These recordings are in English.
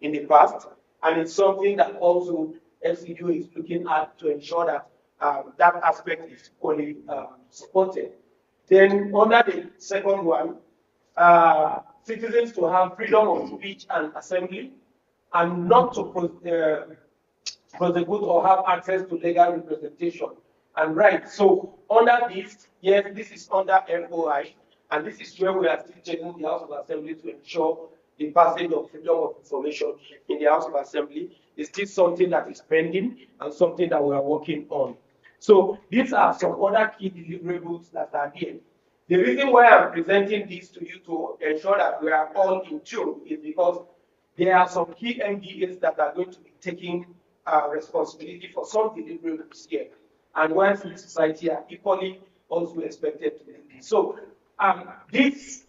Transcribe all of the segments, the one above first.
in the past, and it's something that also FCDO is looking at to ensure that that aspect is equally supported. Then under the second one, citizens to have freedom of speech and assembly, and not to prosecute or have access to legal representation and rights. So under this, yes, this is under MOI, and this is where we are still checking the House of Assembly to ensure the passage of freedom of information in the House of Assembly. Is still something that is pending and something that we are working on. So these are some other key deliverables that are here. The reason why I'm presenting this to you to ensure that we are all in tune is because there are some key MDAs that are going to be taking responsibility for some deliverables here. And while civil society are equally also expected to do this. So this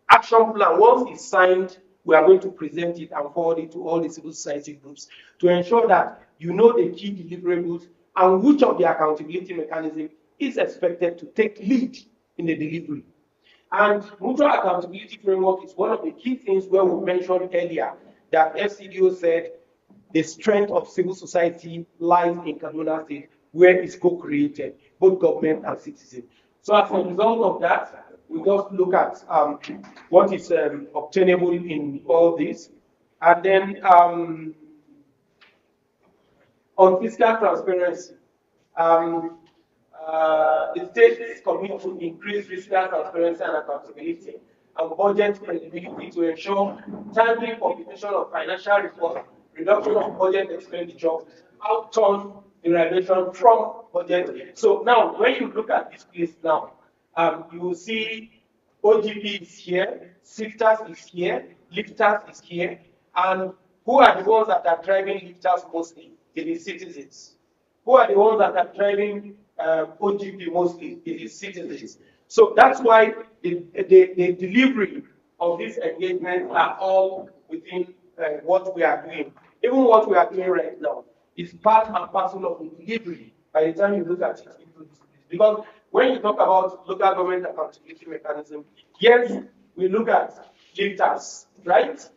action plan, once it's signed, we are going to present it and forward it to all the civil society groups to ensure that you know the key deliverables and which of the accountability mechanism is expected to take lead in the delivery. And mutual accountability framework is one of the key things where we mentioned earlier that FCDO said the strength of civil society lies in Kaduna State, where it's co-created, both government and citizens. So as a result of that, we just look at what is obtainable in all this. And then on fiscal transparency, the state is committed to increase fiscal transparency and accountability and budget credibility to ensure timely publication of financial reports, reduction of budget expenditure, outturn derivation from budget. So now, when you look at this place now, you will see OGP is here, SIFTAS is here, LIFTAS is here, and who are the ones that are driving LIFTAS mostly? It is citizens. Who are the ones that are driving OGP mostly? It is citizens. So that's why the delivery of these engagements are all within what we are doing. Even what we are doing right now is part and parcel of the delivery by the time you look at it into this. Because when you talk about local government accountability mechanism, yes, we look at LIFTAS, right?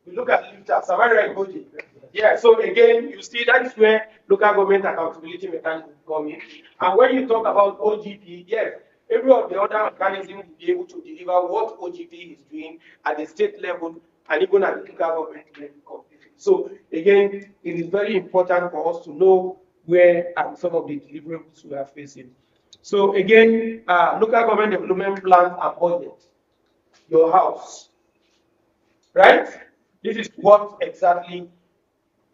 We look at LIFTAS. Am I right, Koji? Yeah, so again, you see that is where local government accountability mechanism come in. And when you talk about OGP, yes, every of the other mechanisms will be able to deliver what OGP is doing at the state level and even at the local government level. So again, it is very important for us to know where and some of the deliverables we are facing. So again, local government development plans and budget, your house, right? This is what exactly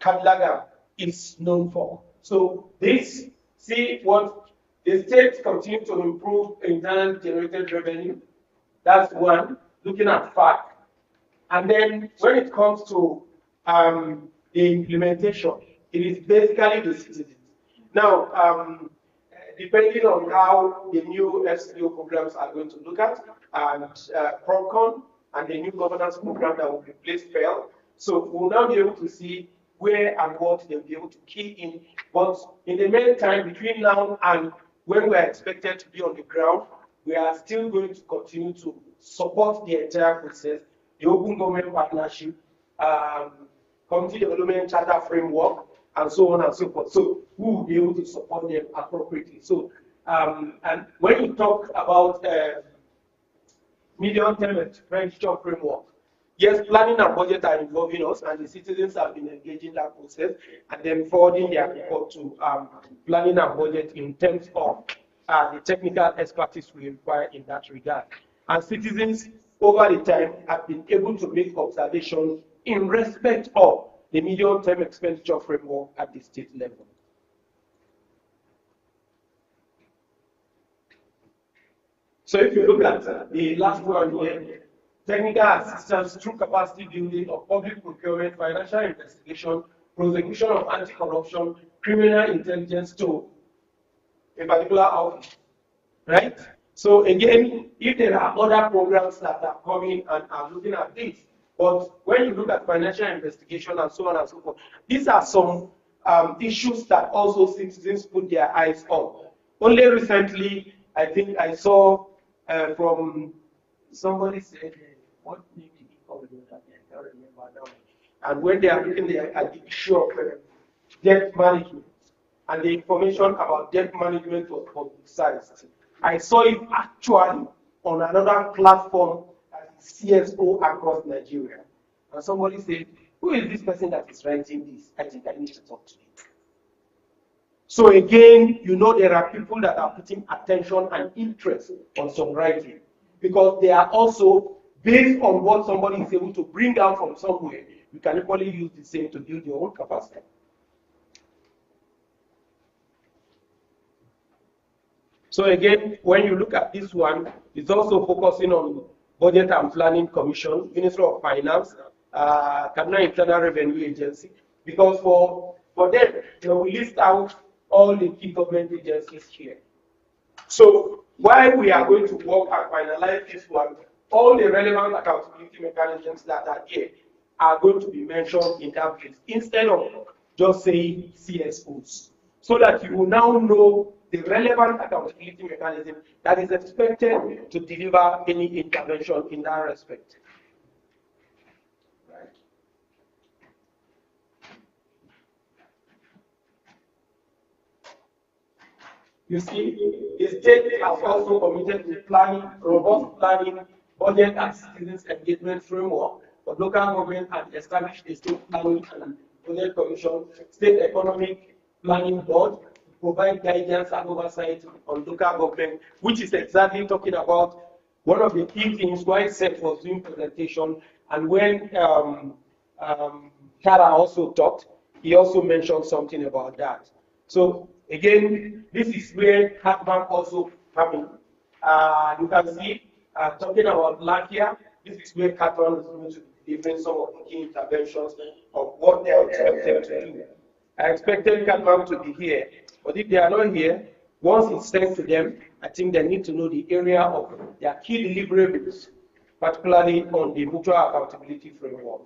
Kadlaga is known for. So this, see what the state continue to improve internal generated revenue. That's one, looking at fact. And then when it comes to the implementation, it is basically the citizens. Now, depending on how the new FCDO programs are going to look at, and PROCON and the new governance program that will replace FAIL, so we'll now be able to see where and what they'll be able to key in. But in the meantime, between now and when we are expected to be on the ground, we are still going to continue to support the entire process, the open government partnership, community development charter framework, and so on and so forth. So we will be able to support them appropriately. So, and when you talk about medium-term expenditure framework, yes, planning and budget are involving us, and the citizens have been engaging that process, and then forwarding their report to planning and budget in terms of the technical expertise we require in that regard. And citizens over the time have been able to make observations in respect of the medium-term expenditure framework at the state level. So if you look at the last one here, technical assistance through capacity building of public procurement, financial investigation, prosecution of anti-corruption, criminal intelligence to a particular office, right? So again, if there are other programs that are coming and are looking at this, but when you look at financial investigation and so on and so forth, these are some issues that also citizens put their eyes on. Only recently, I think I saw from somebody said, what name did he call it? And when they are looking at the issue of debt management, and the information about debt management was publicized, I saw it actually on another platform that is CSO across Nigeria. And somebody said, who is this person that is writing this? I think I need to talk to him. So again, you know, there are people that are putting attention and interest on some writing, because they are also based on what somebody is able to bring out from somewhere. You can equally use the same to build your own capacity. So again, when you look at this one, it's also focusing on Budget and Planning Commission, Ministry of Finance, Kaduna Internal Revenue Agency, because for them, we list out all the key government agencies here. So while we are going to work and finalize this one, all the relevant accountability mechanisms that are here are going to be mentioned in that place, instead of just saying CSOs, so that you will now know the relevant accountability mechanism that is expected to deliver any intervention in that respect. Right. You see, the state has also committed to planning, robust planning, budget and citizens engagement framework for local government, and established a state planning and budget commission, state economic planning board, provide guidance and oversight on local government, which is exactly talking about one of the key things why Seth was doing presentation, and when Kara also talked, he also mentioned something about that. So again, this is where CADMAM also come in. You can see, talking about Lakia, this is where CADMAM is going to be delivering some of the key interventions of what they are expected to do. I expected CADMAM to be here, but if they are not here, once it's sent to them, I think they need to know the area of their key deliverables, particularly on the mutual accountability framework.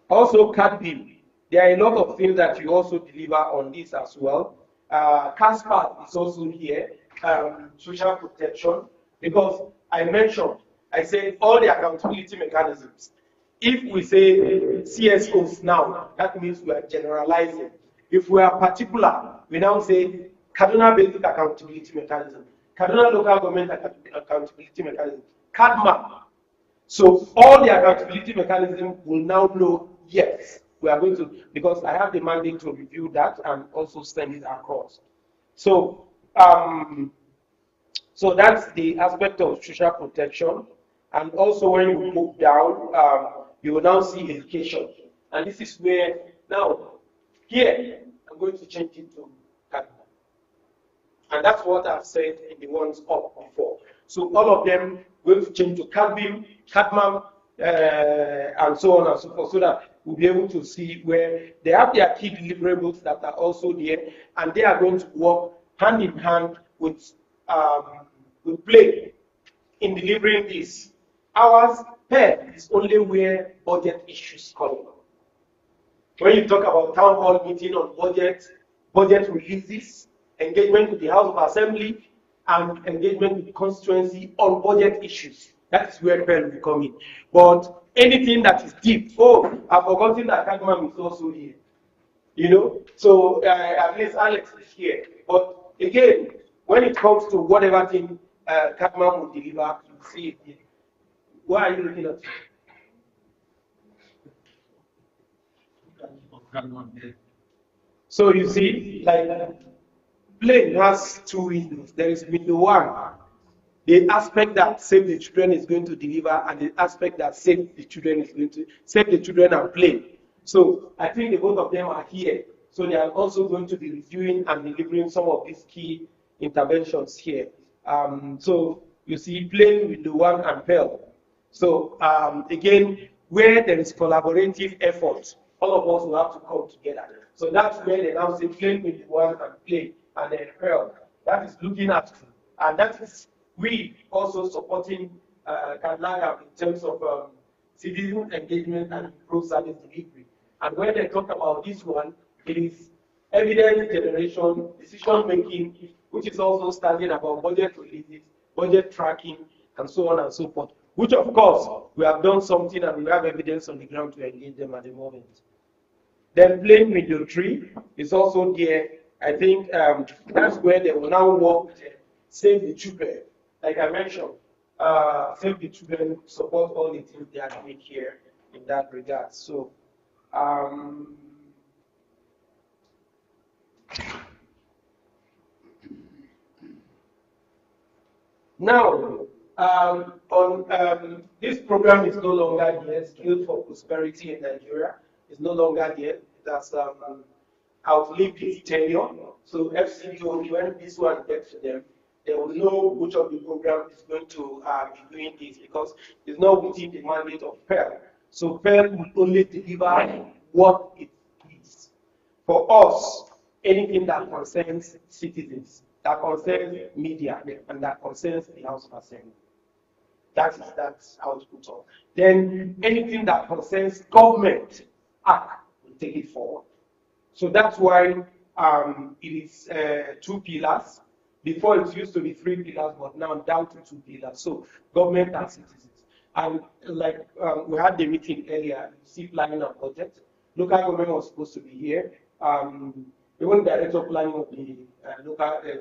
Also, CADBIM, there are a lot of things that you also deliver on this as well. CASPAR is also here, social protection, because I said all the accountability mechanisms. If we say CSOs now, that means we are generalizing. If we are particular, we now say Kaduna Basic Accountability Mechanism, Kaduna Local Government Accountability Mechanism, CADMAM. So all the accountability mechanism will now know, yes, we are going to, because I have the mandate to review that and also send it across. So, so that's the aspect of social protection. And also when you move down, you will now see education. And this is where, now, here, I'm going to change it to CADMAM. And that's what I've said in the ones up before. So all of them going to change to CADBIM, CADMAM, and so on and so forth, so that we'll be able to see where they have their key deliverables that are also there, and they are going to work hand in hand with play in delivering this. Ours, PED, is only where budget issues come. When you talk about town hall meeting on budget releases, engagement with the House of Assembly, and engagement with the constituency on budget issues, that is where PED will come in. But anything that is deep, I've forgotten that CADMAM is also here. You know, so at least Alex is here. But again, when it comes to whatever thing CADMAM will deliver, you see it here. Why are you looking at it? So you see, like, plane has two windows. There is window one, the aspect that Save the Children is going to deliver, and the aspect that Save the Children is going to Save the Children and play. So I think the both of them are here. So they are also going to be reviewing and delivering some of these key interventions here. So you see, playing with the one and Pearl. So again, where there is collaborative effort, all of us will have to come together. So that's where they now say playing with the one and play, and then Pearl. That is looking at, and that is we also supporting Kaduna in terms of citizen engagement and improved service delivery. And when they talk about this one, it is evidence generation, decision making, which is also standing about budget releases, budget tracking, and so on and so forth. which of course we have done something and we have evidence on the ground to engage them at the moment. Then plain military is also there. I think that's where they will now work with Save the Children. Like I mentioned, Save the Children support all the things they are doing here in that regard. So, now, this program is no longer there. Skills for Prosperity in Nigeria is no longer there. That's outlived its tenure. So FCDO, when this one gets to them, they will know which of the program is going to be doing this because it's not within the mandate of PEL. So PEL will only deliver what it is. For us, anything that concerns citizens, that concerns media, and that concerns the House of Assembly. That's output of. Then anything that concerns government act will take it forward. So that's why it is 2 pillars. Before it used to be 3 pillars, but now down to 2 pillars. So government and citizens. And like we had the meeting earlier, planning and budget. Local government was supposed to be here. Even director of planning of the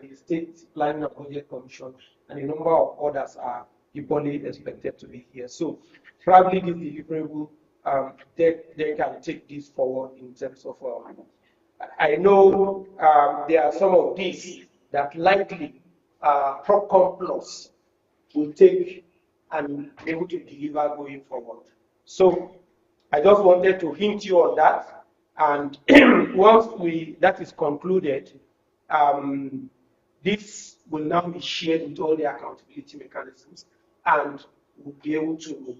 the state planning and budget commission, and a number of others are equally expected to be here. So probably this deliverable, they can take this forward in terms of. I know there are some of these that likely PropCom Plus will take and be able to deliver going forward. So I just wanted to hint you on that. And once that is concluded, this will now be shared with all the accountability mechanisms, and we'll be able to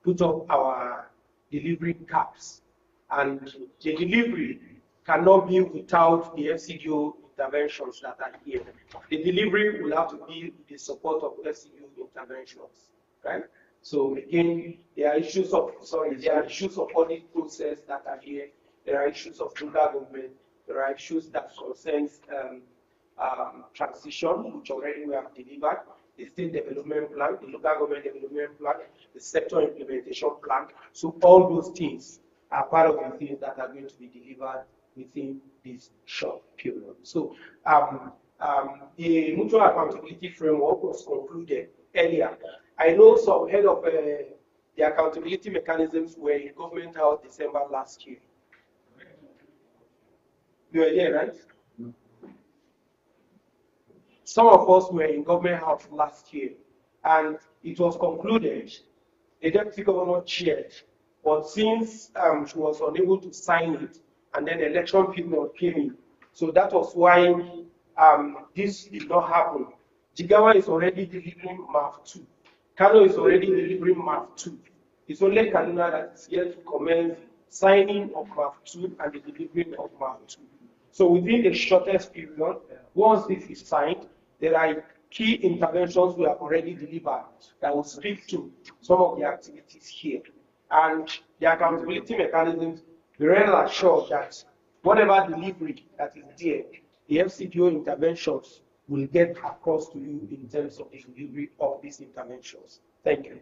put up our delivery caps. And the delivery cannot be without the FCDO interventions that are here. The delivery will have to be with the support of FCDO interventions, right? So again, there are issues of audit process that are here. There are issues of local government. There are issues that concerns transition, which already we have delivered. The state development plan, the local government development plan, the sector implementation plan. So all those things are part of the things that are going to be delivered within this short period. So the mutual accountability framework was concluded earlier. I know some head of the accountability mechanisms were in Government House December last year. You were there, right? No. Some of us were in Government House last year, and it was concluded. The deputy governor chaired, but since she was unable to sign it, and then the election period came in, so that was why this did not happen. Jigawa is already delivering MAF2. Kano is already delivering MAF2. It's only Kaduna that is yet to commence signing of MAF2 and the delivery of MAF2. So within the shortest period, once this is signed, there are key interventions we have already delivered that will speak to some of the activities here. And the accountability mechanisms, we're really assured that whatever delivery that is there, the FCDO interventions will get across to you in terms of the delivery of these interventions. Thank you.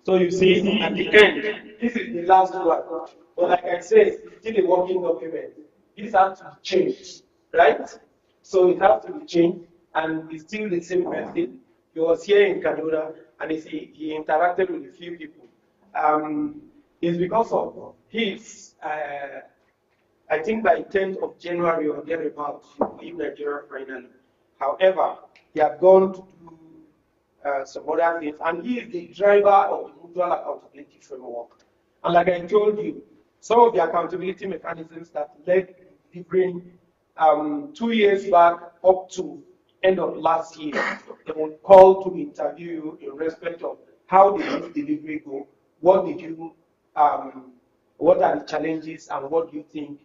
So you see, at the end, this is the last one. But like I said, it's still a working document. This has to be changed, right? So it has to be changed, and it's still the same person. He was here in Kaduna, and he interacted with a few people. It's because of his, I think by 10th of January or thereabouts, he will leave Nigeria finally. However, he had gone to do some other things, and he is the driver of the mutual accountability framework. And like I told you, some of the accountability mechanisms that led to bring 2 years back up to end of last year, they were called to interview you in respect of how did this delivery go, what did you, what are the challenges, and what do you think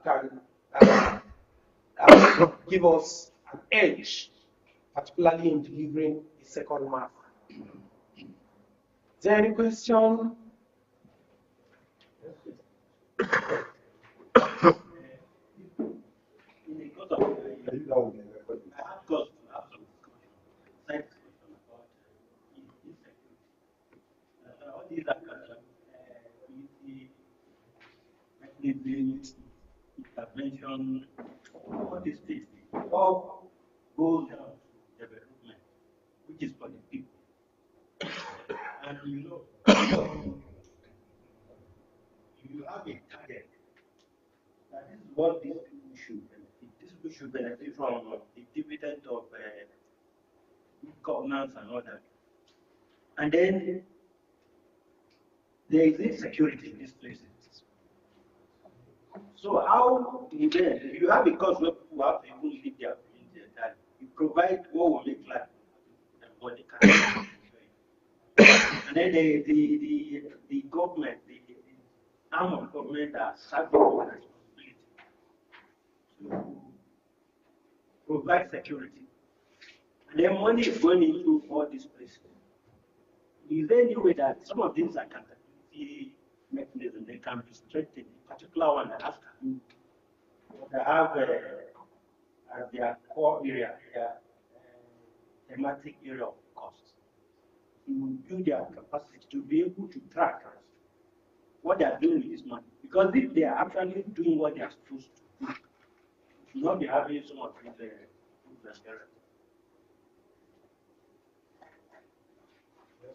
can give us an edge, particularly in delivering the second MAF. Is there any question? have got to have some discussion about insecurity. All these are mechanisms, intervention, all these things, all goes down to development, which is for the people. And you have a target. That is what these people should benefit. These people should benefit from the dividend of good governance and all that. And then there is insecurity in these places. So how you have a cause where people have to even live their time. You provide what will make life and what they can enjoy. And then the government, the arm of government are serving with responsibility to provide security. And then money is going into all these places. Is there any way that some of these accountability mechanisms they can be strengthened? In particular one, AFCA, they have as their core area, their thematic area of costs, to build their capacity to be able to track what they are doing with this money. Because if they are actually doing what they are supposed to do, should not be having some of these errors.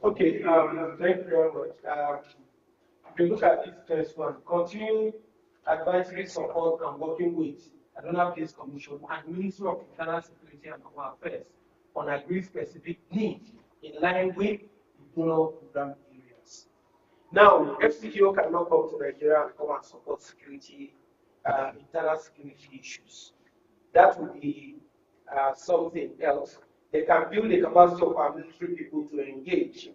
Okay, thank you very much. If you look at this first one, continue advisory support and working with Adona Police Commission and Ministry of Internal Security and Home Affairs on agri-specific needs in line with the donor program areas. Now, FCGO cannot come to Nigeria and come and support security, internal security issues. That would be something else. They can build the capacity of our military people to engage